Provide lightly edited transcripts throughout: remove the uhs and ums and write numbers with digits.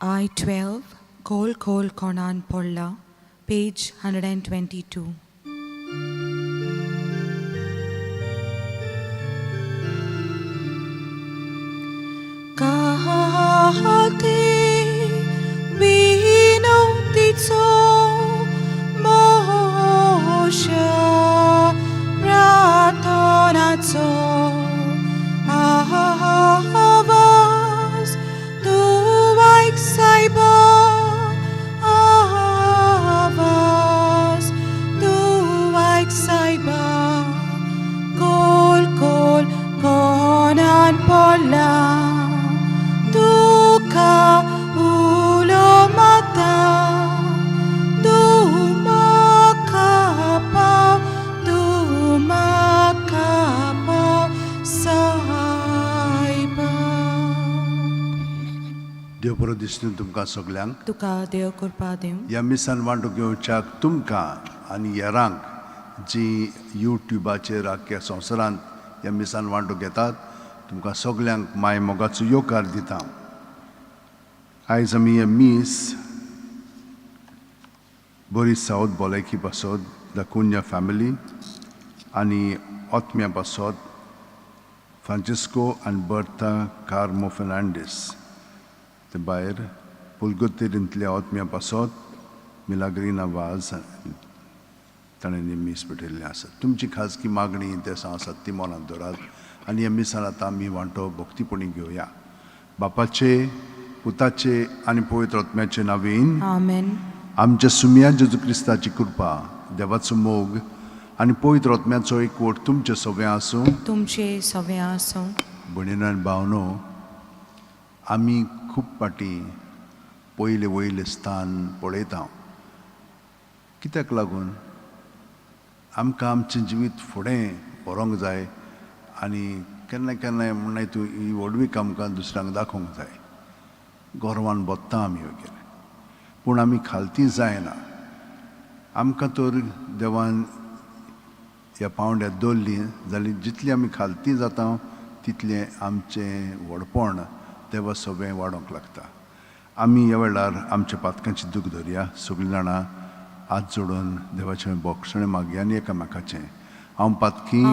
I-12, Kol Kol Konan Polla, page 122. Kahati binutico Moshe Pratanaco Ahavas Tuvaik Saiba Ahavas Tuvaik Saiba Kol Kol Konan Polla Duka ulomata dumakapa saiba. देव बरो दिसलो तुमकां सगल्यांक. तुका देव कृपा दिवं. ह्या मिसान वांटो घेवच्याक तुमकां आनी हेरांक जी यूट्यूबाचेर आख्या संवसारांत ह्या मिसान वांटो घेतात तुमकां सगल्यांक माय मोगाचो येवकार दिता. आयज आमी हे मीस बरी सावथ भलायकी पासत द कुन्या फॅमिली आनी ओतम्या पासत फ्रांसिस्को आनी बर्ता कार्मो फेर्नांडीस ते भायर पुलगुत्तेरींतल्या ओतम्या पासत मिलाग्रिना वाज ताणें मीस पेटयल्लें आसा. तुमची खाजगी मागणी ते आसात ती मनांत दवरात आनी ह्या मिसान आतां आमी वांटो भक्तीपणी घेवया. बापाचे पुताचे आनी पवित्र आत्म्याचे नांवेन आमेन. आमच्या सुम्या जेजू क्रिस्ताची कृपा देवाचो मोग आनी पवित्र आत्म्याचो एकवट तुमचे सगळ्या आसूं. तुमचे सगळे आसूं. भयणीनो आनी भावनो, आमी खूब पाटी पयले वयले स्थान पळयता. कित्याक लागून आमकां आमचें जिवीत फुडें व्हरूंक जाय आनी केन्ना केन्नाय म्हणनाय तूं ही व्हडवीक आमकां दुसऱ्यांक दाखोवंक जाय. गोरवान बोत्ता आमी वगैरे, पूण आमी खालती जायना. आमकां तर देवान ह्या पावंड्यार दवरली जाल्यार जितली आमी खालती जाता तितलें आमचें व्हडपण देवा सगळें वाडोवंक लागता. आमी ह्या वेळार आमच्या पातकांची दूख धरया. सगळीं जाणां हात जोडून देवाचें बोक्षणें मागया आनी एकामेकाचें. हांव पातकी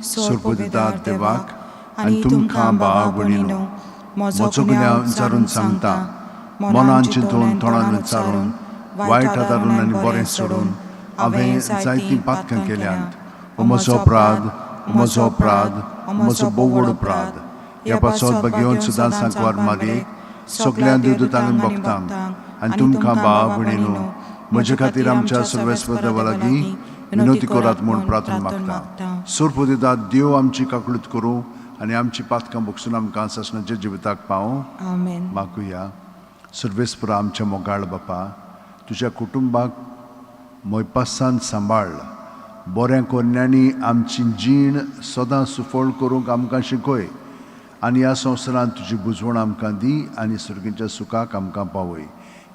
सोरपोदिदार देवाक आनी तुमकां भावा भयणीनो म्हजो गुन्यांव विचारून सांगता. मनान चिंतून तोंडान विचारून वायट आदारून आनी बरें सोडून हांवें जायतीं पातकां केल्यांत. हो म्हजो अपराध, हो म्हजो अपराध, हो म्हजो भोव व्हड अपराध. ह्या पासत घेवन सुद्दां सांकवार मारयेक सगळ्या देवदूतांक आनी भक्तांक आनी तुमकां भावा भयणीनो म्हजे खातीर आमच्या सर्वेस्वर देवा लागीं विनोदी करात म्हूण प्रार्थना मागता. सोरपोदिदार देव आमची काकूळट करूं आनी आमची पातकां भोगसून आमकां सासणाच्या जिविताक पावूं. आमेन. मागुया. सर्वेस्परा आमच्या मोगाळ बापा, तुज्या कुटुंबाक मोयपासान सांबाळ, बऱ्या कोन्यांनी आमची जीण सदां सुफळ करूंक आमकां शिकय आनी ह्या संवसारांत तुजी बुजवण आमकां दी आनी सुर्गीच्या सुखाक आमकां पावय.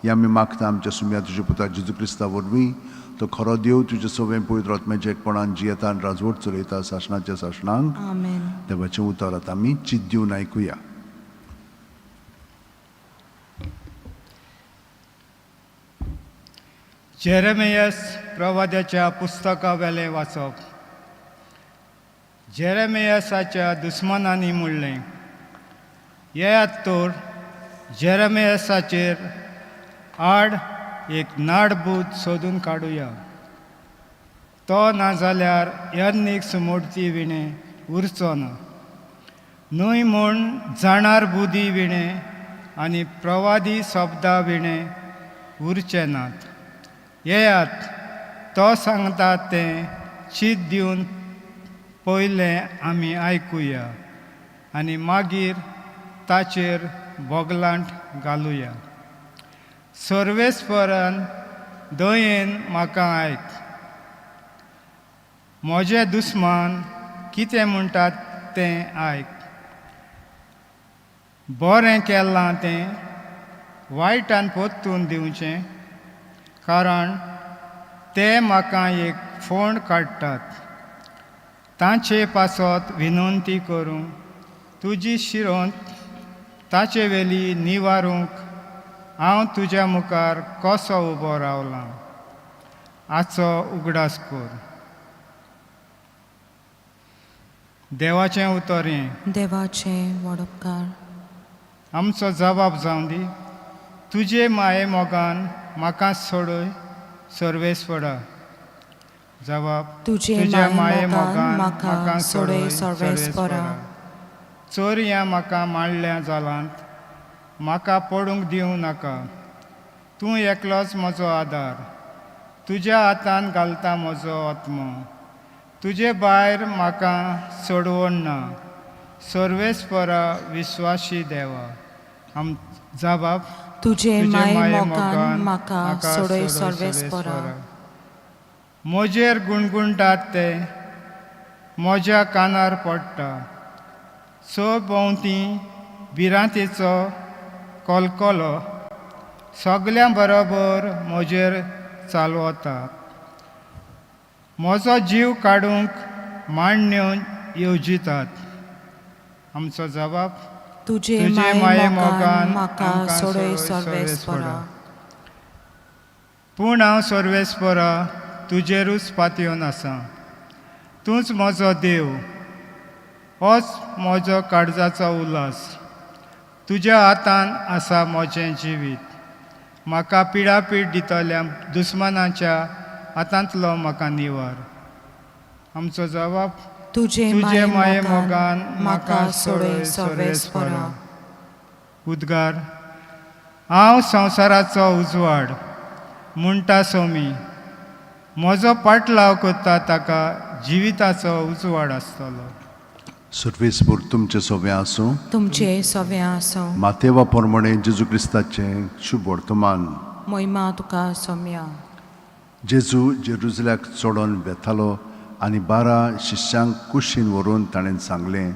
हें आमी मागता आमच्या सुम्या तुज्या पुता जेजू क्रिस्ता वरवीं. तो खरो देव तुजें सगळें पवित्र आत्म्याच्या एकपणान जियेता आनी राजवट चलयता सासणाच्या सासणांक. आमेन. देवाचें उतर आतां आमी चित दिवन आयकुया. जेरेमियास प्रवाद्याच्या पुस्तका वेलें वाचप. जेरेमियासाच्या दुस्मानांनी म्हणलें, येयात तर जेरेमियासाचेर आड एक नाडबूत सोदून काडुया. तो नाजाल्यार यन्नीक सुमोडती विणें उरचो ना. न्हय म्हूण जाणार बुदी विणें आनी प्रवादी शब्दां विणें उरचे नात. येयात, तो सांगता तें चीत दिवन पयलें आमी आयकुया आनी मागीर ताचेर बोगलांट घालुया. सर्वेस्परान दयेन म्हाका आयक. म्हजे दुस्मान कितें म्हणटात तें आयक. बरें केलां तें वायटान परतून दिवचें, कारण ते म्हाका एक फोंड काडटात. तांचे पासत विनंती करूं तुजी शिरोंत ताचे वेली निवारूंक हांव तुज्या मुखार कसो उबो रावलां. आजचो उगडास कर. देवाचें उतरें. देवाचे वडपकार. आमचो जबाब जावं दी. तुजे माये मोगान म्हाका सोडय सर्वेस्परा. जबाब. तुजे तुज्या माये मोगान मोगान म्हाका सोडय सर्वेस्परा. चोरयां म्हाका मारल्या जालांत म्हाका पडूंक दिवं नाका. तूं एकलोच म्हजो आदार. तुज्या हातान घालता म्हजो आत्मो. तुजे भायर म्हाका सोडवण ना. सर्वेस्परा विश्वासी देवा. जबाब. तुजे माये मोगान मोगान म्हाका सोडय सर्वेस्परा. म्हजेर गुणगुणटात ते म्हज्या कानार पडटा. भोंवती भिरांतेचो कलकलो सगळ्यां बरोबर म्हजेर चालवता. म्हजो जीव काडूंक मांडण्यो येवजितात. आमचो जबाब. तुजे तुजे माये मोगान म्हाका सोडय सर्वेस्परा. पूण हांव सर्वेस्परा तुजेरूच पातयेवन आसा. तूंच म्हजो देव. होच म्हजो काळजाचो उलास. तुज्या हातान आसा म्हजें जिवीत. म्हाका पिडापीड दितल्या दुस्मानाच्या हातांतलो म्हाका निवार. आमचो जबाब. तुजे तुजे माये मोगान मोगान म्हाका सोडय सर्वेस्परा. उद्गार. हांव संवसाराचो उजवाड म्हणटा सोमी. म्हजो पाटलाव करता ताका जिविताचो उजवाड आसतलो. सर्वेस्पूर तुमचे सोबे आसूं. तुमचे सवे आसूं. मातेवा प्रमाणे जेजू क्रिस्ताचें शुभ वर्तमान. महिमा तुका सोम्या. जेजू जेरुजल्याक चोडोन बेतालो आनी 12 शिश्यांक कुशीन व्हरून ताणें सांगलें,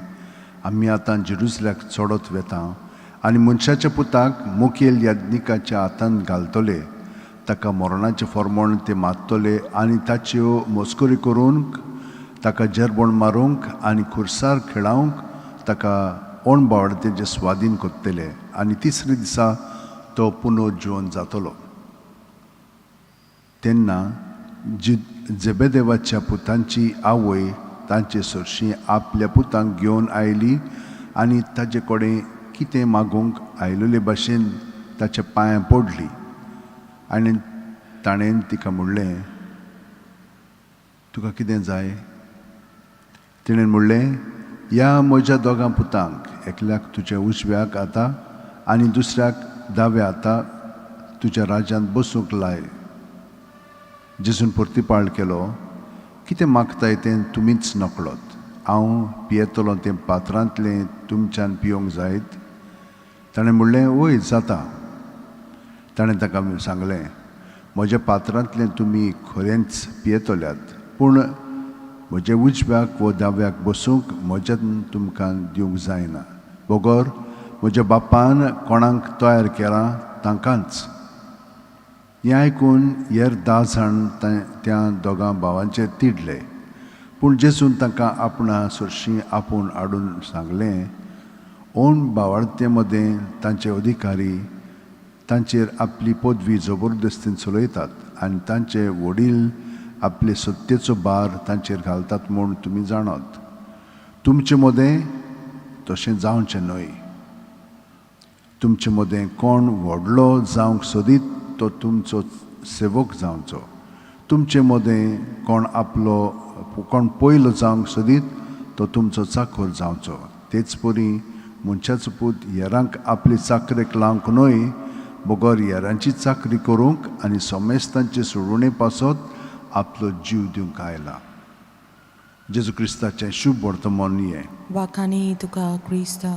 आमी आतां जेरुजल्याक चोडोत वेता आनी मनशाच्या पुताक मुखेल याज्ञिकाच्या हातांत घालतले. ताका मरणाचें फर्मोण ते मारतले आनी ताच्यो मस्करी करूंक ताका जरबण मारूंक आनी खुर्सार खेळावंक ताका ओणबावडतेचे स्वाधीन कोत्तले आनी तिसरे दिसा तो पुनर्जीवन जातलो. तेन्ना जेबेदेवाच्या पुतांची आवय तांचे सरशी आपल्या पुतांक घेवन आयली आनी ताचे कडेन कितें मागूंक आयलोले भाशेन ताच्या पांयां पडली. आनी ताणें तिका म्हणलें, तुका कितें जाय? तिणें म्हणलें, ह्या म्हज्या दोगां पुतांक एकल्याक तुज्या उजव्याक आतां आनी दुसऱ्याक दाव्या आतां तुज्या राज्यांत बसूंक लाय. जेजून प्रतिपाळ केलो, कितें मागताय तें तुमीच नकळोत. हांव पियेतलो तें पात्रांतलें तुमच्यान पिवंक जायत? ताणें म्हणलें, वय जाता. ताणें ताका सांगलें, म्हज्या पात्रांतलें तुमी खरेंच पियेतल्यात, पूण म्हजे उजव्याक व दाव्याक बसूंक म्हज्यान तुमकां दिवंक जायना. बोगोर म्हज्या बापान कोणाक तयार केलां तांकांच. हें आयकून हेर 10 जाण त्या दोगां भावांचेर तिडले. पूण जेजून तांकां आपणा सरशी आपूण हाडून सांगलें, ओन भावार्थे मदें तांचे अधिकारी तांचेर आपली पदवी जबरदस्तीन चलयतात आनी तांचे वडील आपले सत्तेचो भार तांचेर घालतात म्हूण तुमी जाणात. तुमचे मदें तशें जावचें न्हय. तुमचे मदें कोण व्हडलो जावंक सोदीत तो तुमचो सेवक जावचो. तुमचे मदें कोण पयलो जावंक सोदीत तो तुमचो चाकर जावचो. तेच परी मनशाचो पूत हेरांक आपली चाकरेक लावंक न्हय, बोगोर हेरांची चाकरी करूंक आनी सोमेस्तांचे सोडवणे पासत आपलो जीव दिवंक आयला. जेजू क्रिस्ताचें शुभ वर्तमान हें. वाखाणी तुका क्रिस्ता.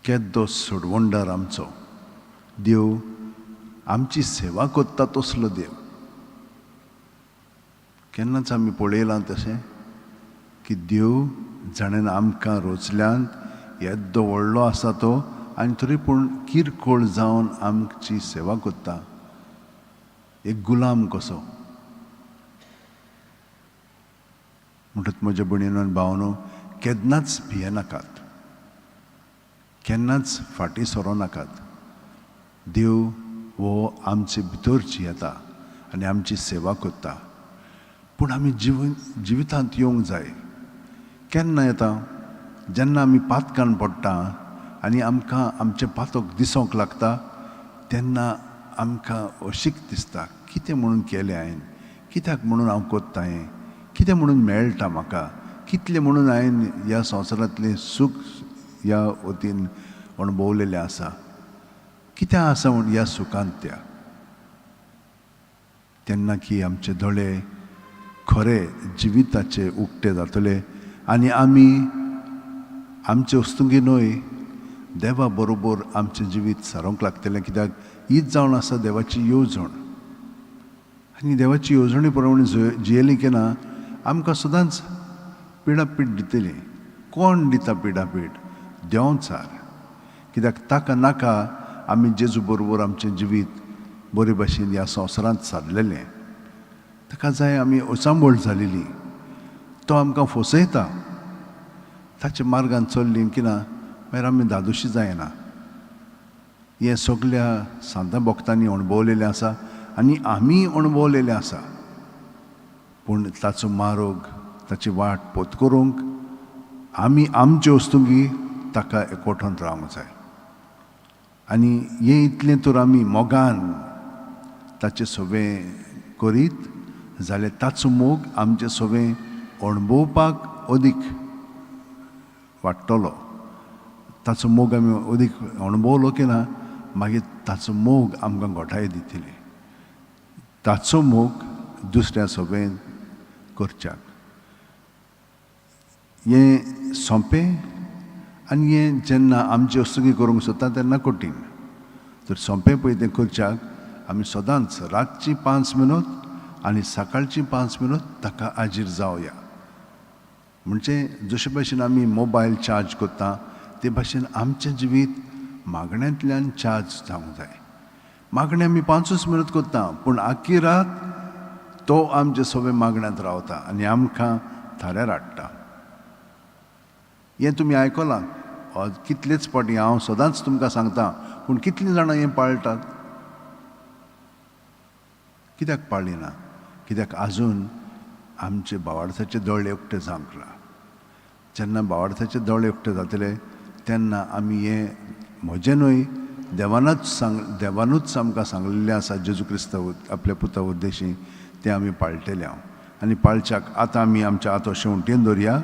केद्दो सोडवणदार आमचो देव, आमची सेवा कोत्ता तसलो देव. केन्नाच आमी पळयलां तशें की देव जाणेन आमकां रोचल्यान येद्दो व्हडलो आसा तो आनी तरी पूण किरकोळ जावन आमची सेवा कोत्ता. एक गुलाम कसो. म्हणटात म्हज्या भयणीनो आनी भावनो, केन्नाच भियेनाकात. केन्नाच फाटीं सरो नाकात. देव हो आमचे भितरची येता आनी आमची सेवा करता. पूण आमी जिवितांत येवंक जाय. केन्ना येता? जेन्ना आमी पातकान पडटा आनी आमकां आमचे पातक दिसोंक लागता, तेन्ना आमकां अशीक दिसता, कितें म्हणून केलें हांवें, कित्याक म्हणून हांव कोत्ता हें, कितें म्हणून मेळटा म्हाका, कितलें म्हणून हांवें ह्या संवसारांतलें सूख ह्या वतीन अणभवलेलें आसा, कितें आसा म्हूण ह्या सुखांत त्या. तेन्ना की आमचे दोळे खरे जिविताचे उक्ते जातले आनी आमी आमचे वस्तुंगेनूय देवा बरोबर आमचें जिवीत सारूंक लागतलें. कित्याक हीच जावन आसा देवाची येवजण. आनी देवाची येवजणे प्रमाणे जियेलीं की ना आमकां सदांच पिडापीड दितली. कोण दिता पिडापीड? देंवचार. कित्याक ताका नाका आमी जेजू बरोबर आमचें जिवीत बरे भाशेन ह्या संवसारांत सारलेलें. ताका जाय आमी ओसांबळ जालेली. तो आमकां फसयता. ताच्या मार्गान चल्लीं की ना मागीर आमी धादोशी जायना. हें सगळ्या सांता भक्तांनी अणभवलेलें आसा आनी आमी अणभवलेलें आसा. पूण ताचो मार्ग, ताची वाट पत्करूंक आमी आमच्यो वस्तुंगी ताका एकवटून रावंक जाय. आनी हें इतलें तर आमी मोगान ताचें सगळें करीत जाल्यार ताचो मोग आमचें सगळें अणभवपाक अदीक वाडटलो. ताचो मोग आमी अदीक अणभवलो की ना मागीर ताचो मोग आमकां घोटाय दितली. ताचो मोग दुसऱ्या सगळें करच्याक. हें सोंपें आनी हें जेन्ना आमचे वस्तुकी करूंक सोदता तेन्ना कठीण. तर सोंपें पळय तें करच्याक आमी सदांच रातची 5 मिनट आनी सकाळची 5 मिनट ताका हाजीर जावया. म्हणजे जशे भाशेन आमी मोबायल चार्ज करता ते भाशेन आमचें जिवीत मागण्यांतल्यान चार्ज जावंक जाय. मागणी आमी 5 मिनट करता पूण आख्खी रात तो आमचे सगळे मागण्यांत रावता आनी आमकां थाऱ्यार हाडटा. हें तुमी आयकलां. कितलेच फावटी हांव सदांच तुमकां सांगता. पूण कितलीं जाणां हें पाळटात? कित्याक पाळिना? कित्याक आजून आमचे भावार्थाचे दोळे उक्ते जावंक ना. जेन्ना भावार्थाचे दोळे उक्ते जातले तेन्ना आमी हें म्हजेनूय देवानूच आमकां सांगलेलें आसा जेजू क्रिस्त आपल्या पुता उद्देशी तें आमी पाळटले हांव. आनी पाळच्याक आतां आमी आमच्या हात अशें उंटेन दवरया,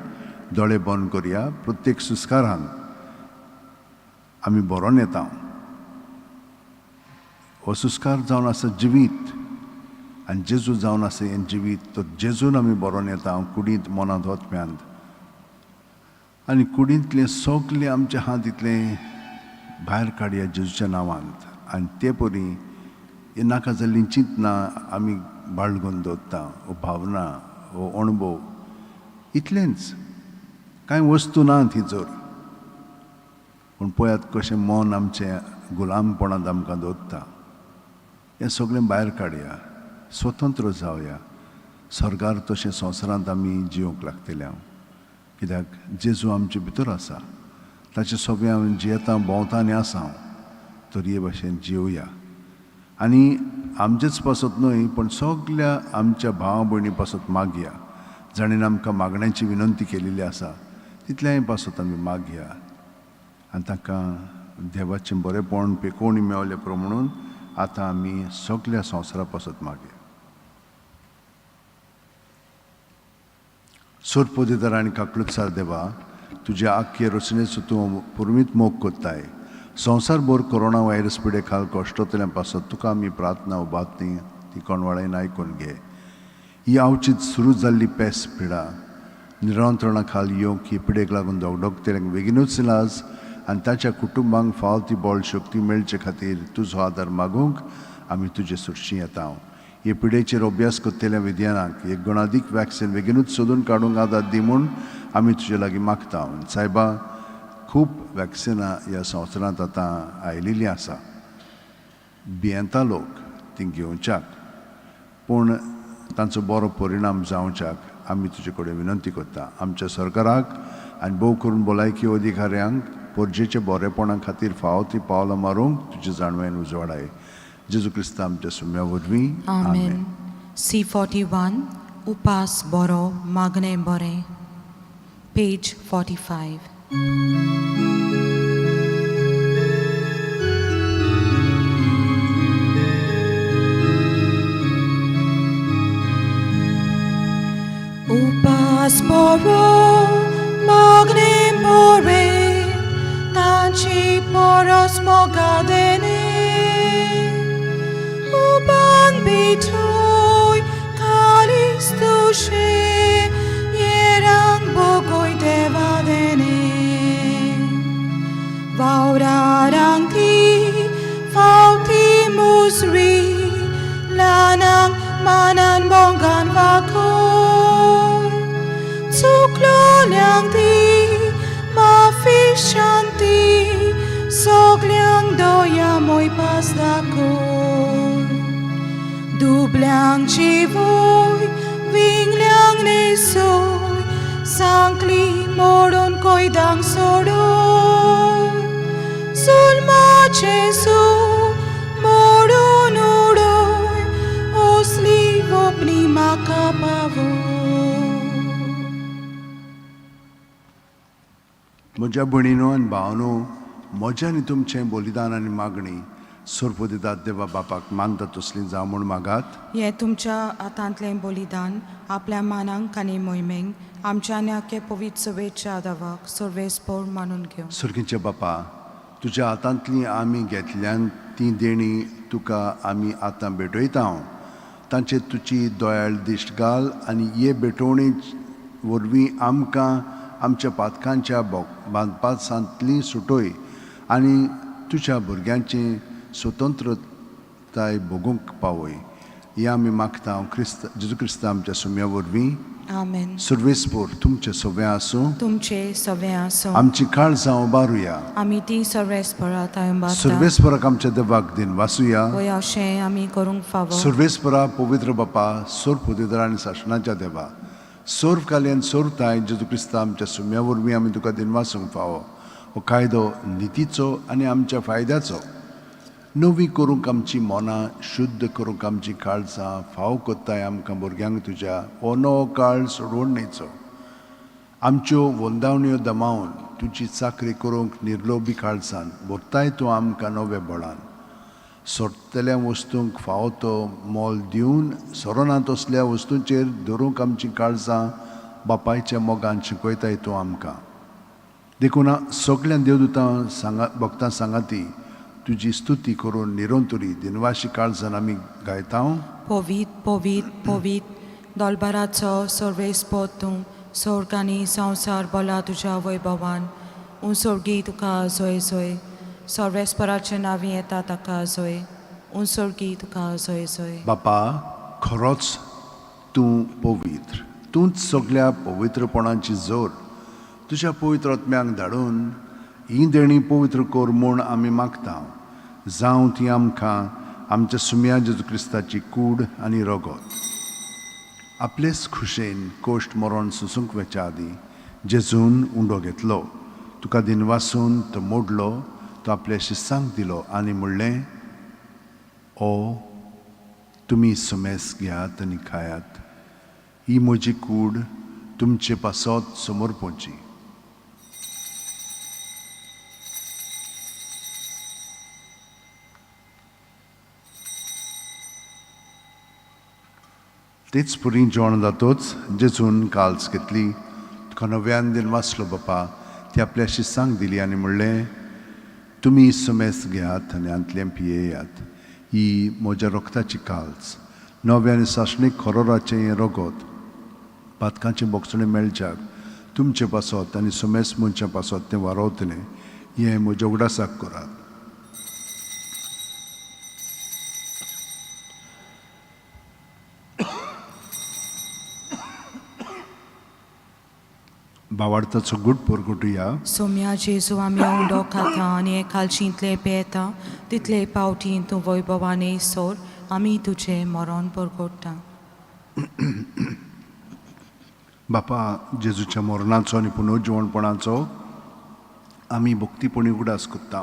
दोळे बंद करया. प्रत्येक सुस्कारान आमी बरोवन येता. हो सुस्कार जावन आसा जिवीत आनी जेजू जावन आसा हें जिवीत. तो जेजून आमी बरोवन येता कुडींत मनांत ओतम्यांत. आनी कुडींतले सगळे आमचे हात इतले भायर काडया जेजूच्या नांवांत. आनी ते परी हे नाका जाल्लीं चिंतना आमी बाळगून दवरता. हो भावना, हो अणभव इतलेंच. कांय वस्तू नात ही जर. पूण पळयात कशें मन आमचें गुलामपणांत आमकां दवरता. हें सगळें भायर काडया. स्वतंत्र जावया. सरकार तशें संवसारांत आमी जिवंक लागतले हांव. कित्याक जेजू आमचे भितर आसा. ताचें सगळें हांवें जियेता भोंवता आनी आसा हांव. तर हे भाशेन जिवया. आनी आमचेच पासत न्हय पण सगळ्या आमच्या भावा भयणी पासत मागया. जाणेन आमकां मागण्यांची विनंती केलेली आसा तितल्याय पासत आमी मागया. आनी ताका देवाचें बरेंपण पेकोवणी मेवले प्रमाण आतां आमी सगळ्या संवसारा पासत मागया. सोरपोदिदार आनी काकलुतसार देवा, तुज्या आख्खे रचनेचो तूं पुर्वीत मोग कोत्ताय. संवसारभर कोरोना व्हायरस पिडे खाल कश्टतल्या पासत तुका आमी प्रार्थना उबारती ती कोणवाळेन आयकून घे. ही आवचीत सुरू जाल्ली पेस पिडा निरंत्रणा खाल येवंक ही पिडेक लागून दोगडोगतेल्यांक बेगीनूच इलाज आनी ताच्या कुटुंबांक फावती बळ शक्ती मेळचे खातीर तुजो आदार मागूंक आमी तुजे सुरशी येता. हे पिडेचेर अभ्यास करतल्या विद्यानाक एक गुणादीक वॅक्सिन बेगीनूच सोदून काडूंक आदार दी म्हूण आमी तुजे लागीं मागता. सायबा, खूब वॅक्सिनां ह्या संवसारांत आतां आयिल्लीं आसा. भियेंता लोक तीं घेवच्याक. पूण तांचो बरो परिणाम जावच्याक आमी तुजे कडेन विनंती करता. आमच्या सरकाराक आनी भोव करून भलायकी अधिकाऱ्यांक पोरजेच्या बरेपणा खातीर फावो ती पावलां मारूंक तुजे जाणवेन उजवाडाय जेजू क्रिस्त आमच्या सुम्या वरवीं Amen. C41 Upas Boro Magne Bore. Page 45. Upas Boro Magne Bore. Tanci Poros Mogadene. Uban Bitoy Kalis Tushe Yerang Bogoy Devadene Vaurarang Ti Fauti Musri Lanang Manan Bongan Vakoy Tsuklo Liang Ti Mafishanti Sogliang Doya Moy Pasdakoy Dublang chivoy, vingliang nesoy, sangkli moron koy dang sodoy. Sulma chesu, moron udoy, osli vopni makapavo. म्हज्या भणीनो आनी भावनो म्हज्या आनी तुमचें बलिदान आनी मागणी सोरपो दितात देवा बापाक मानता तसलीं जावं म्हूण मागात हे तुमच्या हातांतलें बलिदान आपल्या मानांक आनी मोहिमेक आमच्या आख्खे पवित्र सभेच्या आदावाक सर्वेस्पोर मानून घेवं. सुरकीच्या बापा तुज्या हातांतलीं आमी घेतल्यान ती देणी तुका आमी आतां भेटयता तांचेर तुजी दोयाळ दिश्ट घाल आनी हे भेटोवणी वरवीं आमकां आमच्या पातकांच्या बांदपासांतली सुटोय आनी तुज्या भुरग्यांची स्वतंत्रताय भोगूंक पावय हे आमी मागता क्रिस्त जेजू क्रिस्त आमच्या सुम्या वरवीं. आमेन. सर्वेस्पोर तुमचें सगळें आसूं तुमचे सवे आसो आमची काळजां उबारुया आमी ती सर्वेस्परात आयंबाता सर्वेस्पराक आमच्या देवाक दिन वासुया वय अशें आमी करूंक फावो. सर्वेस्परा पवित्र बापा सोर पुदिदर आनी शासनाच्या देवा सोर काल्यान सोरताय जेजू क्रिस्त आमच्या सुम्या वरवीं आमी तुका दिन वासूंक फावो हो कायदो नितीचो आनी आमच्या फायद्याचो नवी करूंक आमची मनां शुद्ध करूंक आमची काळजां फाव कोत्ताय आमकां भुरग्यांक तुज्या हो नवो काळ सोडून न्हयचो आमच्यो वंदावण्यो दमावन तुजी चाकरी करूंक निर्लोभी काळजान भरताय तूं आमकां नव्या बळान सोडटल्या वस्तूंक फावो तो मोल दिवन सोरोना तसल्या वस्तूंचेर धरूंक आमची काळजां बापायच्या मोगान शिकयताय तूं आमकां देखून सगळ्या देवदूतां भक्तां सांगाती तुजी स्तुती करून निरंतरी दिनवाशी काळजान आमी गायता. पोवीत पोवीत पोवीत दोलबाराचो सर्वेस्पो तूं स्वर्ग आनी संवसार बोला तुज्या वैभवान उंसर्गी तुका जोय जोय सर्वेस्पराचें नांवी येता ताका जोय उंसर्गी तुका जोय जोय. बापा खरोच तूं पवित्र तूंच सगळ्या पवित्रपणाची जोर तुज्या पवित्र आत्म्यांक धाडून ही देणी पवित्र कोर म्हूण आमी मागता जावं ती आमकां आमच्या सुम्या जेजू क्रिस्ताची कूड आनी रगत आपलेच खुशेन कोश्ट मरण सुसूंक वेच्या आदी जेजून उंडो घेतलो तुका दिन वासून तो मोडलो तो आपल्या शिस्सांक दिलो आनी म्हणलें ओ तुमी सुमेस घेयात आनी खायात ही म्हजी कूड तुमचे पासत समोर पोंची. तेच पुरी जेवण जातोच जेजून काल्स घेतली तुका नव्यान दिन वाचलो बापा ती आपल्या शिस्सांक दिली आनी म्हणलें तुमी सुमेस घेयात आनी आंतलें पियेयात ही म्हज्या रोगताची काल्स नव्यान सासणीक खरोराचें रगत पातकांचे बोगसणे मेळच्याक तुमचे पासत आनी सुमेस मनच्या पासत तें वारोवतलें हें म्हज्या उगडासाक करात. भावार्थाचो गुड परगुटुया. सोम्या जेजू आमी उंडो खाता आनी हे कालशींतले पेता तितले पावटी तूं वैभवाने सोर आमी तुजें मरण परगोडटा. बापा जेजूच्या मरणाचो आनी पुनर्जीवणपणाचो आमी भक्तीपणी उगडास कोत्ता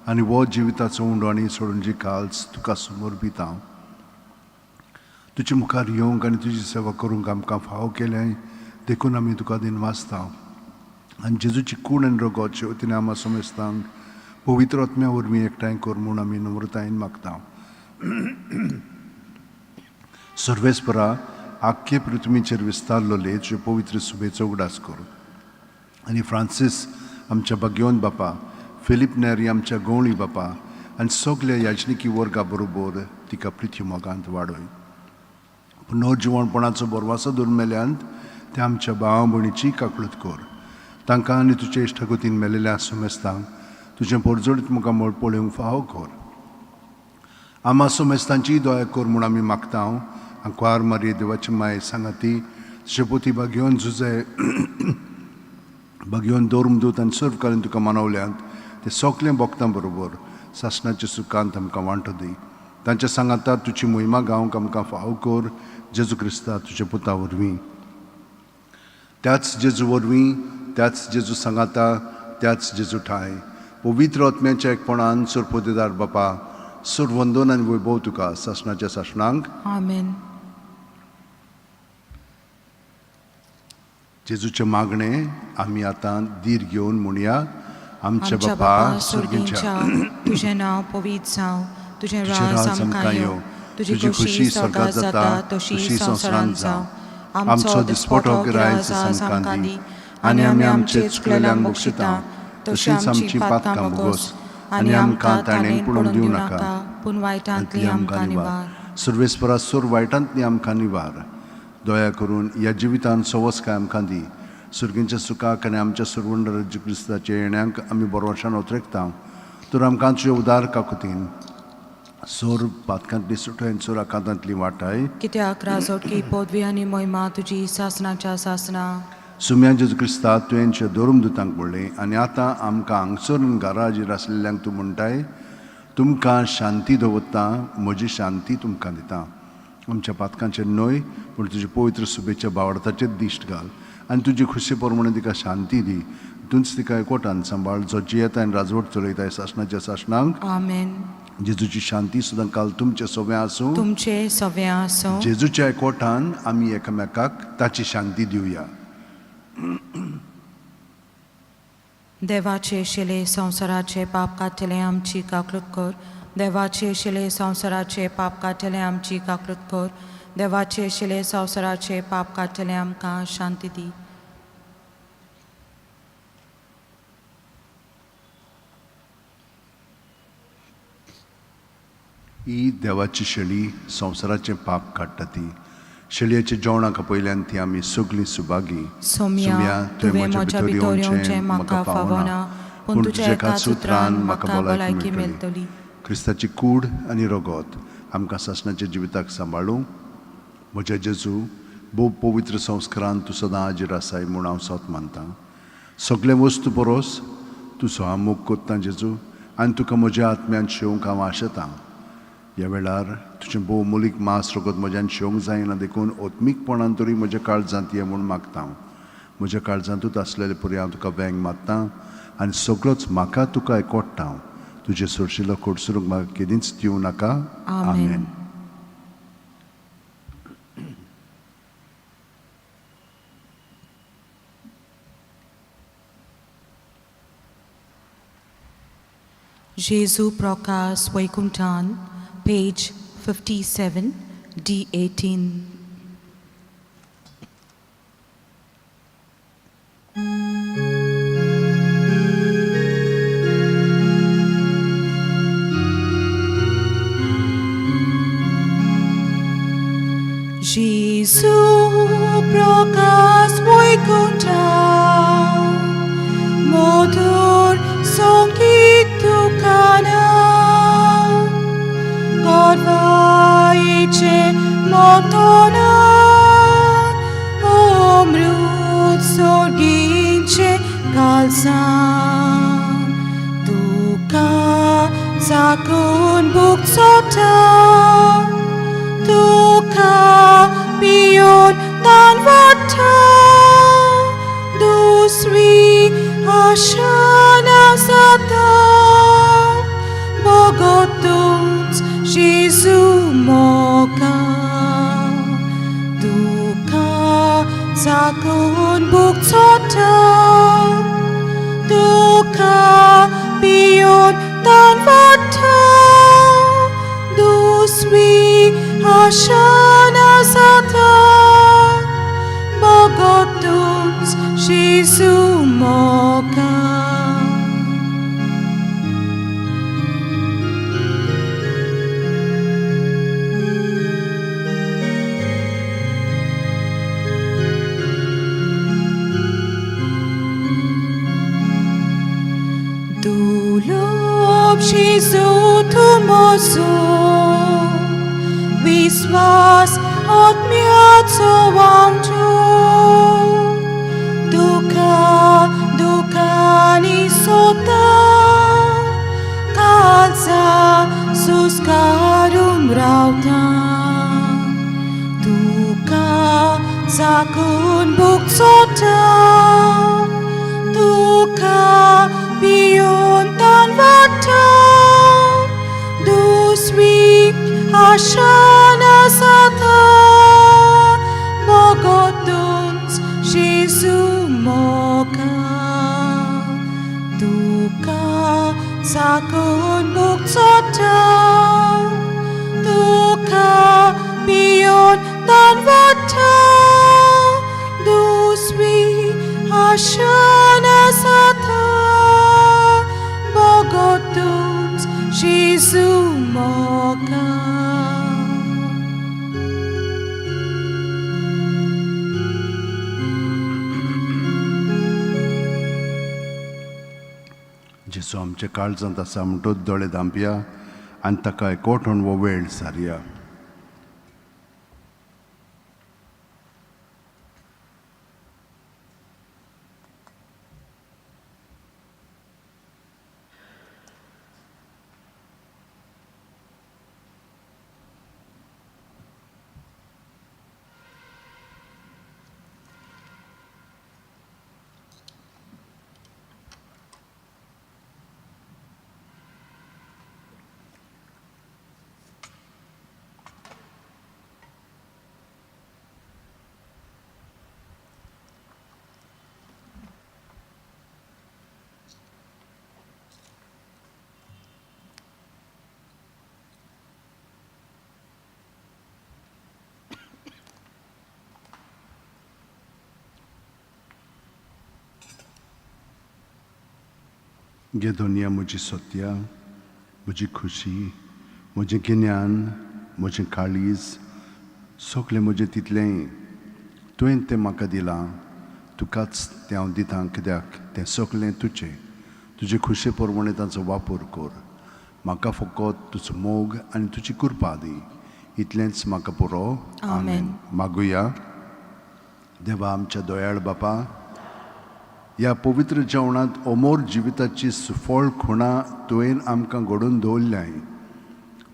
आनी वो जिविताचो उंडोणी सोडून जी काल्स तुका समोर भिता तुजे मुखार येवंक आनी तुजी सेवा करूंक आमकां फाव केलें देखून आमी तुका दिन वाचता आनी जेजूची कूड आनी रगत शेवतीन आमा समेस्तांक पवित्र आत्म्या वरवीं एकठांय कर म्हूण आमी नम्रतायेन मागता सर्वेस्परा आख्खे पृथ्वीचेर विस्तारलो ले तुजे पवित्र सुबेचो उगडास कर आनी फ्रांसीस आमच्या भाग्यवंत बापा फिलीप नेरी आमच्या गवळी बापा आनी सगल्या याजनिकी वर्गा बरोबर तिका पृथ्वी मोगांत वाडय नवजिवणपणाचो बरवासो दवरून मेल्यांत ते आमच्या भावा भयणीची काकळूत कर तांकां आनी तुजे इश्टगतीन मेलेल्या सुमेस्तांक तुजें परजोडीत मुखार मळ पळोवंक फाव कर आमा सुमेस्तांची दया कर म्हूण आमी मागता आनी क्वार मारी देवाची माय सांगाती शेपोती भाग्यवन झुजे भाग्यवन दौरमदूत आनी सर्व कालीन तुका मानवल्यांत ते सगळे भक्तां बरोबर सासणाच्या सुखांत आमकां वांटो दी तांच्या सांगातार तुजी मोहिमा गावंक आमकां फाव कर जेजू क्रिस्ता तुजे पुता वरवीं त्याच जेजू वरवीं त्याच जेजू सांगाता त्याच जेजू ठाय पवित्र आत्म्याच्या एकपणान सरपोतेदार बापा सुरवंदन आनी वैभव तुका सासणाच्या सासणांक आमेन. जेजूचे मागणे आमी आतां धीर घेवन म्हणया आमच्या बापा सुर्गींच्या तुझें नांव पवित्र जावं तुझें तुझें राज राज आमकां येवं तुजी खुशी स्वर्गांत जाता तशी संवसारांत जावं आमचो दिसपटो गिरायज आज आमकां दी आनी आमी आमचे चुकलेल्यांक बक्षिता तशीच आमची पातकां बोगोस आनी आमकां ताणेन पडून दिवं नाका पूण वायटांतली आमकां निवार सर्वेस्परा सोर वायटांतली आमकां निवार दया करून ह्या जिवितांत सवस काय आमकां दी सुर्गींच्या सुखाक आनी आमच्या सुरवंड राज्य क्रिस्ताच्या येण्याक आमी बरोवशान उतरेकता तर आमकां तुजे उदार काकुतीन सोर पातकांतली सुटय सोर आकांतांतली वाटाय कित्याक राजोटकी पदवी आनी मोहिमा तुजी सासणाच्या सासना सुम्या जेजू क्रिस्ता तुवेंच्या दोरमदुतांक पडलें आनी आतां आमकां हांगसर घराचेर आसलेल्यांक तूं म्हणटाय तुमकां शांती दवरता म्हजी शांती तुमकां दिता आमच्या पातकांचेर न्हय पूण तुजे पवित्र सुबेच्या बावडताचेर दिश्ट घाल आनी तुजी खुशी प्रमाणे तिका शांती दी तूंच तिका एकवटान सांबाळ जो जियेता आनी राजवट चलयताय सासणाच्या सासणांक आमेन. जेजूची शांती सुद्दां काल तुमचे सवे आसूं तुमचे सवे आसूं जेजूच्या एकवटान आमी एकामेकाक ताची शांती दिवया. देवाचे शिले संवसाराचे पाप काडटले आमची काकलूत कर देवाचे शिले संवसाराचे पाप काडटले आमची काकलूत कर देवाचे शिले संवसाराचे पाप काडटले आमकां शांती दी. ही देवाची शेळी संवसाराचें पाप काडटा ती शेळयेच्या जेवणाक पयल्यान ती आमी सगळीं सुभागी सोम्या तुवें म्हज्या भितर येवचें म्हाका फावना पूण तुज्या एका सुत्रान म्हाका भलायकी मेळटली. क्रिस्ताची कूड आनी रगत आमकां सासणाच्या जिविताक सांबाळूंक म्हज्या जेजू भोव पवित्र संस्कारान तूं सदां हाजीर आसाय म्हूण हांव सोत मानतां. सगळे वस्तू परोस तुजो हांव मोग कोत्ता जेजू आनी तुका म्हज्या आत्म्यान शेवंक हांव आशेतां. ह्या वेळार तुजें भोव मोलीक मास रगत म्हज्यान शेवंक जायना देखून ओत्मीकपणान तरी म्हज्या काळजांत ये म्हूण मागता. म्हज्या काळजांतूच आसलेले परी हांव तुका वेंग मागतां आनी सगळोच म्हाका तुका एकवट्टा तुजे सोडशिल्लो खोडसरूंक म्हाका केदींच दिवं नाका. आमेन. Jesu Prokas Vaikuntan, page 57, D18. Jesu Prokas Vaikuntan, motor songit tukana God vaice motona omrut sorgince kalsan tuka zakun buksota tuka pion dan vata duswi ashana Duka beyond tanvata duswi ashana sata bogotuns shizumoka Dulob Shizu tumoso Viswas otmiatso wangcho Duka ni sota Kalsa suskarum rauta Duka sakun buksota Duka beyond tanvata duswi ashana sata bogotuns shizumoka Duka sakun buksota Duka beyond tanvata duswi ashana sata bogotuns shizumoka जेसो आमचे काळजांत आसा म्हणटूच दोळे धांपया आनी ताका एकवटून हो वेळ सारया. गे दुनिया म्हजी सत्या, म्हजी खुशी, म्हजें गिन्यान, म्हजें काळीज, सगळें म्हजें तितलें तुवें तें म्हाका दिलां. तुकाच तें हांव दितां कित्याक तें सगळें तुजें. तुजे खुशे प्रमाणे ताचो वापर कर. म्हाका फकत तुजो मोग आनी तुजी कृपा दी. इतलेंच म्हाका पुरो. आमेन. मागुया. देवा आमच्या दयाळ बापा, ह्या पवित्र जेवणांत अमोर जिविताची सुफळ खुणां तुवें आमकां घडोवन दवरल्याय.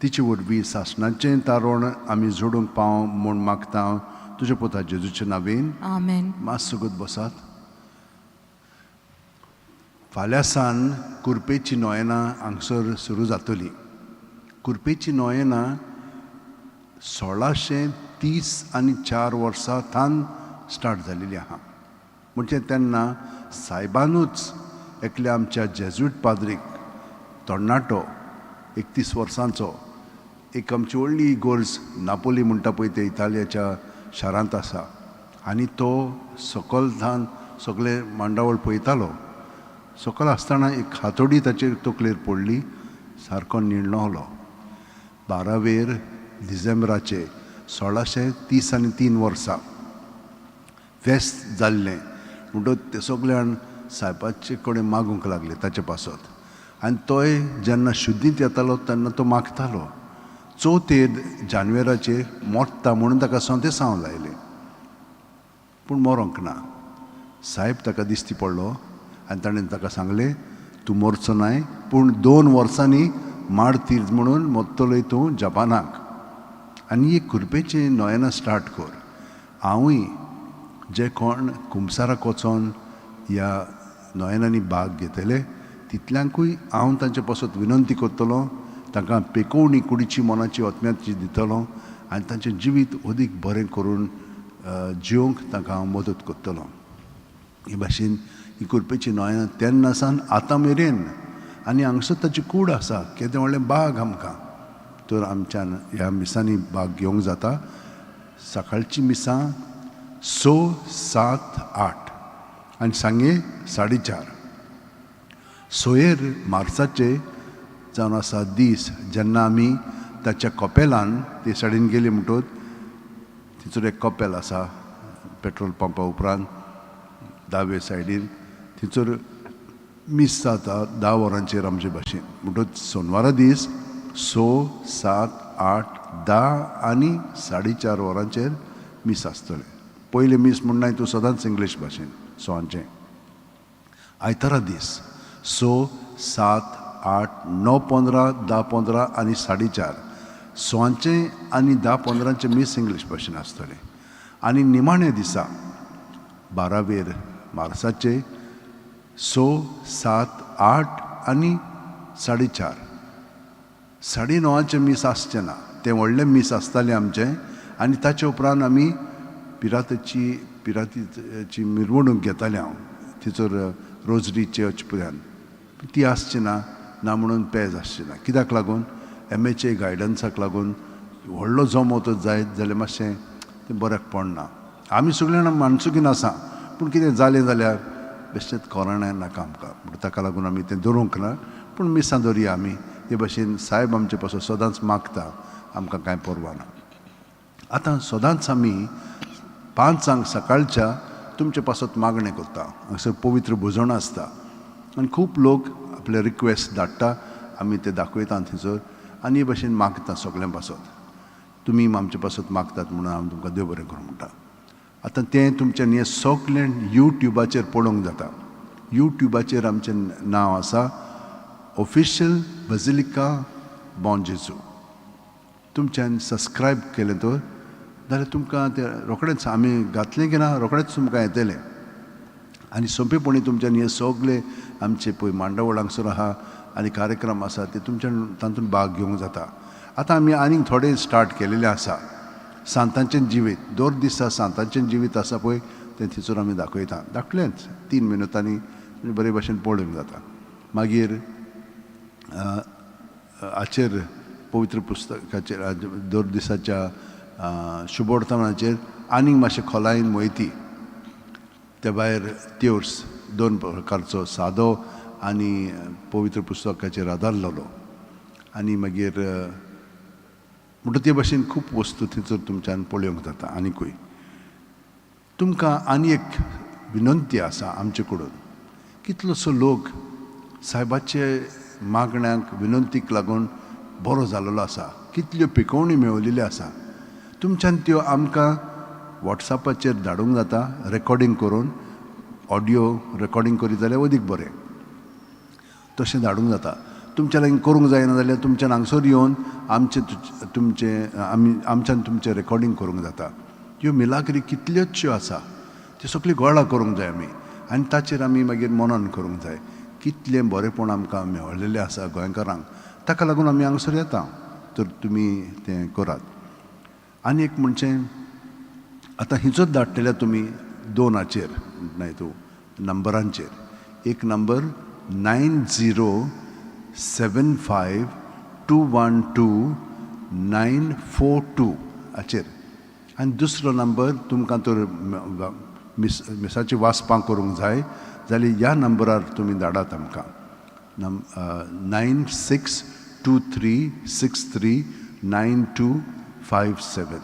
तिचे वरवीं सासणाचें तारण आमी जोडूंक पाव म्हूण मागता तुज्या पुता जेजूच्या नांवेन. आमेन. मात सुगत बसात. फाल्यां सावन कुरपेची नोयनां हांगसर सुरू जातलीं. कुरपेची नोयनां 1634 वर्सां थान स्टार्ट जालेली आहा. म्हणजे तेन्ना सायबानूच एकल्या आमच्या जेजूट पाद्रीक तरणाटो 31 वर्सांचो एक आमची व्हडली इगोर्ज नापोली म्हणटा पळय ते इटालियाच्या शारांत आसा आनी तो सकयल थान सगळे मांडावळ पळयतालो. सकयल आसतना एक हातोडी ताचेर तकलेर पडली. सारको निर्णवलो. 12 डिसेंबराचे 1633 वर्सा फेस्त जाल्लें म्हणटच ते सगळ्यान सायबाचे कडेन मागूंक लागले ताचे पासत. आनी तोय जेन्ना शुद्धींत येतालो तेन्ना तो मागतालो. 4 जानेवारीचे मोडटा म्हणून ताका संदेसांव लायले. पूण मरोंक ना. साहेब ताका दिश्टी पडलो आनी ताणें ताका सांगलें तूं मरचो नाय पूण 2 वर्सांनी माड तीर म्हणून मरतलोय तूं जपानाक. आनी एक कुरपेचें नोयनां स्टार्ट कर. हांवूय जे कोण कुमसाराक वचोन ह्या नोयनांनी भाग घेतले तितल्यांकूय हांव तांचे पासत विनंती करतलो. तांकां पेकोवणी कुडीची मनाची आत्म्याची दितलो आनी तांचें जिवीत अदीक बरें करून जिवंक तांकां हांव मदत करतलो. हे भाशेन ही करपेची न्हय तेन्ना सावन आतां मेरेन आनी हांगसर ताची कूड आसा केदें व्हडलें बाग आमकां तर आमच्यान ह्या मिसांनी भाग घेवंक जाता सकाळची मिसां 6, 7, 8 आनी सांगे 4:30 सोयेर मार्चाचे जावन आसा दीस जेन्ना आमी ताच्या कपेलान ते सायडीन गेली म्हणटूच थंयसर एक कपेल आसा पेट्रोल पंपा उपरांत दावे सायडीन थंयसर मीस जाता 10 वरांचेर आमचे भाशेन म्हणटूच सोनवारा दीस 6, 7, 8, 10 आनी 4:30 वरांचेर मीस आसतलें पयलें मीस म्हणून तूं सदांच इंग्लीश भाशेन सोवांचें आयतारा दीस 6, 7, 8, 9, 15, 10, 15 आनी 4:30 सोवांचें आनी 10, 15 मीस इंग्लीश भाशेन आसतलें आनी निमाणे दिसा 12 मार्चाचे 6, 7, 8 आनी 4:30 9:30 मीस आसचें ना तें व्हडलें मीस आसतालें आमचें आनी ताचे उपरांत आमी पिरातीची मिरवणूक घेतालें हांव थंयसर रोजरी चर्चपर्यंत ती आसची ना म्हणून पेज आसची ना कित्याक लागून MHA गायडन्साक लागून व्हडलो जमो तो जायत जाल्यार मातशें तें बऱ्याक पडना आमी सगळीं जाणां मानसुकीन आसा पूण कितें जालें जाल्यार बेश्टेंच कोरोना नाका आमकां म्हणून ताका लागून आमी तें दवरूंक ना पूण मिसां दवरया आमी हे भाशेन सायब आमचे पासून सदांच मागता आमकां कांय परवा ना आतां सदांच आमी 5 सकाळच्या तुमचे पासत मागणें करता हांगसर पवित्र भोजन आसता आनी खूब लोक आपले रिक्वेस्ट धाडटा आमी ते दाखयता थंयसर आनी हे भाशेन मागता सगळ्यां पासत तुमी आमचे पासत मागतात म्हणून हांव तुमकां देव बरें करूं म्हणटा आतां तें तुमचें हें सगळें यूट्यूबाचेर पळोवंक जाता यूट्यूबाचेर आमचें नांव आसा ऑफिशियल बजिलिका बॉन्जेजू तुमच्यान सबस्क्रायब केलें तर जाल्यार तुमकां तें रोखडेंच आमी घातलें की ना रोखडेंच तुमकां येतलें आनी सोंपेपणी तुमच्यान हे सगळे आमचे पळय मांडावळ हांगसर आहा आनी कार्यक्रम आसा ते तुमच्यान तातूंत भाग घेवंक जाता आतां आमी आनीक थोडे स्टार्ट केलेले आसा सांतांचें जिवीत दर दिसा सांतांचें जिवीत आसा पळय तें थंयसर आमी दाखयलेंच 3 मिनटांनी बरे भाशेन पळोवंक जाता मागीर हाचेर पवित्र पुस्तकाचेर दर दिसाच्या शुभोर्तमानाचेर आनीक मातशें खोलायेन वयती त्या भायर त्योर्स 2 प्रकारचो सादो आनी पवित्र पुस्तकाचेर आदारलेलो आनी मागीर म्हणटा ते भाशेन खूब वस्तू थंयसर तुमच्यान पळोवंक जाता आनिकूय तुमकां आनी एक विनंती आसा आमचे कडून कितलोसो लोक सायबाचे मागण्यांक विनंतीक लागून बरो जाल्लो आसा कितल्यो पिकोवणी मेळिल्ल्यो आसा तुमच्यान त्यो आमकां वॉट्सॅपाचेर धाडूंक जाता रेकॉर्डिंग करून ऑडियो रेकॉर्डिंग करीत जाल्यार अदीक बरें तशें धाडूंक जाता तुमच्या लागीं करूंक जायना जाल्यार तुमच्यान हांगसर येवन आमच्यान तुमचें रेकॉर्डिंग करूंक जाता ह्यो मिलाग्री कितल्योचश्यो आसा त्यो सगळ्यो गोळा करूंक जाय आमी आनी ताचेर आमी मागीर मनन करूंक जाय कितलें बरेंपण आमकां मेळिल्लें आसा गोंयकारांक ताका लागून आमी हांगसर येता तर तुमी तें करात आनी एक म्हणजे आतां हिचोच धाडटल्या तुमी 2 नंबरांचेर एक नंबर 9075212942 हाचेर आनी दुसरो नंबर तुमकां तर मिसाची वाचपां करूंक जाय जाल्यार ह्या नंबरार तुमी धाडात आमकां 9623639257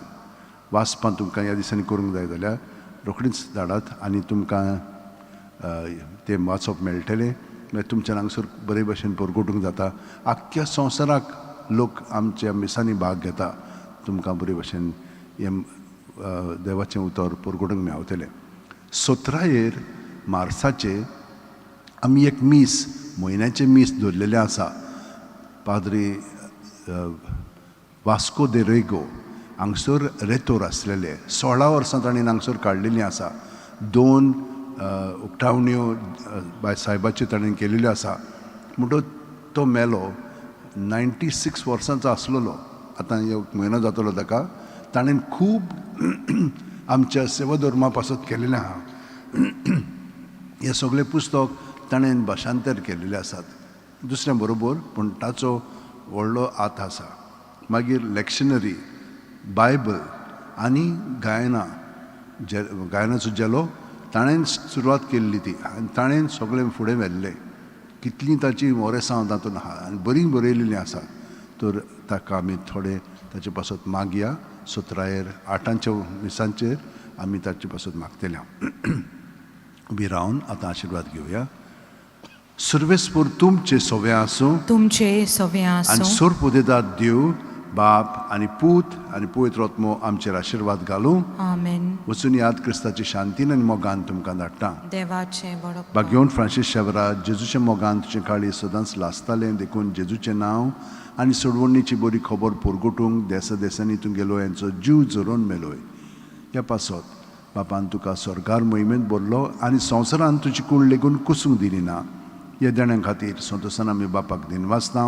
वाचपां तुमकां ह्या दिसांनी करूंक जाय जाल्यार रोखडीच धाडात आनी तुमकां तें वाचप मेळटलें मागीर तुमच्या हांगसर बरे भाशेन परगटूंक जाता आख्ख्या संवसाराक लोक आमच्या मिसांनी भाग घेता तुमकां बरे भाशेन हें देवाचें उतर परगटूंक मेळटलें 17 मार्चाचे आमी एक मीस म्हयन्याचें मीस दवरलेलें आसा पाद्री वास्को दे रेगो हांगसर रेतोर आसलेले 16 वर्सां ताणें हांगसर काडलेलीं आसा 2 उक्तावण्यो बाय सायबाच्यो ताणें केलेल्यो आसा म्हणटच तो मेलो 96 वर्सांचो आसलेलो आतां एक म्हयनो जातलो ताका ताणें खूब आमच्या सेवा धर्मा पासत केलेलें आहा हे सगळे पुस्तक ताणें भाशांतर केलेले आसात. दुसऱ्या बरोबर पूण ताचो व्हडलो हात आसा. मागीर लॅक्शनरी, बायबल आनी गायनाचो जेलो ताणें सुरवात केल्ली ती आनी ताणें सगळें फुडें व्हेल्लें. कितलीं ताची मोरेसांव तातूंत आहा आनी बरीं बरयलेलीं आसा. तर ताका आमी थोडे ताचे पासत मागया. 8 मिसांचेर आमी ताचे पासत मागतल्या. उबी रावन आतां आशिर्वाद घेवया. सर्वेस्पर तुमचे सोवे आसूं तुमचे सवे आनी आसूं. सोर पोदेदाद देव बाप आनी पूत आनी पवित्र आत्मो आमचेर आशिर्वाद घालूं. आमेन. वचून याद क्रिस्ताची शांतीन आनी मोगान तुमकां धाडटा. देवाचे बरोबर. भाग्यवन फ्रांसीस शेवरा जेजूचे मोगान तुजे काळी सदांच लासतालें देखून जेजूचें नांव आनी सोडवणीची बरी खबर पोरगोटूंक देसा देसांनी तूं गेलो हेंचो जीव जरोवन मेलोय. ह्या पासत बापान तुका स्वर्गार मोहिमेंत भरलो आनी संवसारान तुजी कूड लेगून कुसूंक दिली ना. ह्या देण्यां खातीर संतोशान आमी बापाक दिनवासता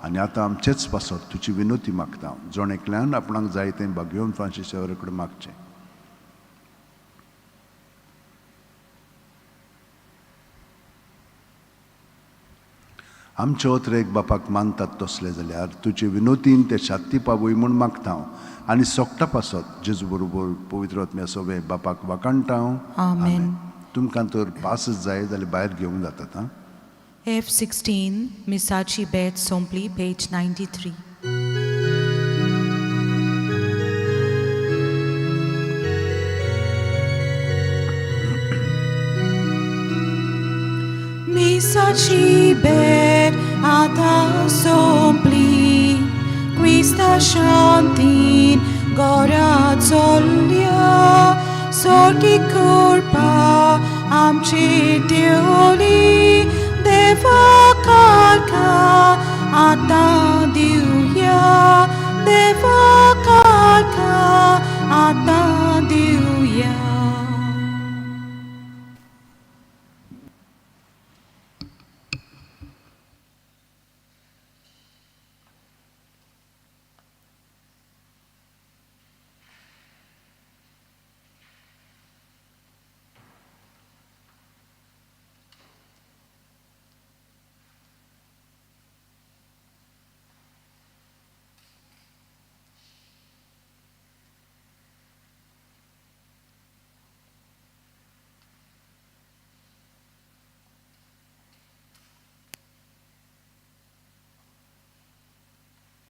आनी आतां आमचेच पासत तुजी विनोती मागता. जोण एकल्यान आपणाक जाय तें भाग्यवन फ्रांसीस शेवरा कडेन मागचें. आमचे ओत्रेक बापाक मानतात तसले जाल्यार तुजे विनोतीन ते शांती पावय म्हूण मागता आनी सोगटा पासत जेजू बरोबर पवित्र आत्म्या सोबे बापाक वाकाणटा. आमेन. तुमकां तर पासच जाय जाल्यार भायर घेवंक जातात. हां F16 मिसाची बेट सोंपली. Page 93. Misaci bet ata sompli, Christa shantin gora zollia, sorgi kurpa amci dioli, deva karka ata diuya, deva karka ata